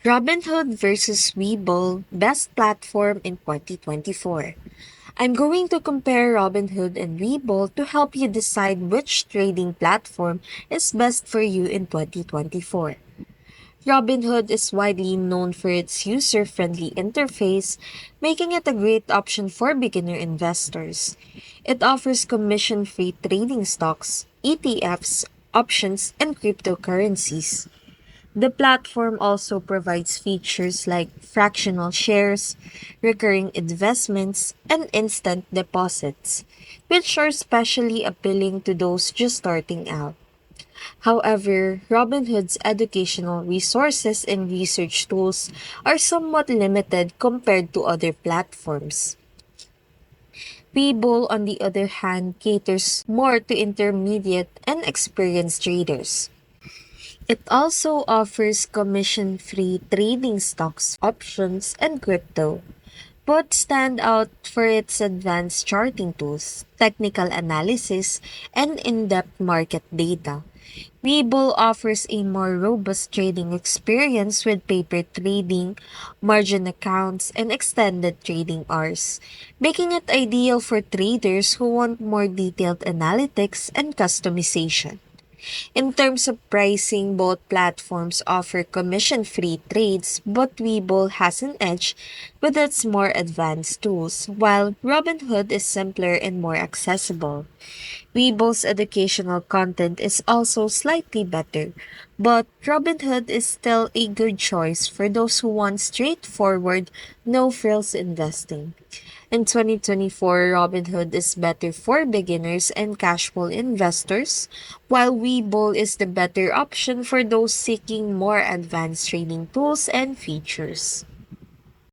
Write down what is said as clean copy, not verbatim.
Robinhood versus Webull Best Platform in 2024. I'm going to compare Robinhood and Webull to help you decide which trading platform is best for you in 2024. Robinhood is widely known for its user-friendly interface, making it a great option for beginner investors. It offers commission-free trading stocks, ETFs, options, and cryptocurrencies. The platform also provides features like fractional shares, recurring investments, and instant deposits, which are especially appealing to those just starting out. However, Robinhood's educational resources and research tools are somewhat limited compared to other platforms. Webull, on the other hand, caters more to intermediate and experienced traders. It also offers commission-free trading stocks, options, and crypto. Both stand out for its advanced charting tools, technical analysis, and in-depth market data. Webull offers a more robust trading experience with paper trading, margin accounts, and extended trading hours, making it ideal for traders who want more detailed analytics and customization. In terms of pricing, both platforms offer commission-free trades, but Webull has an edge with its more advanced tools, while Robinhood is simpler and more accessible. Webull's educational content is also slightly better, but Robinhood is still a good choice for those who want straightforward, no-frills investing. In 2024, Robinhood is better for beginners and casual investors, while Webull is the better option for those seeking more advanced trading tools and features.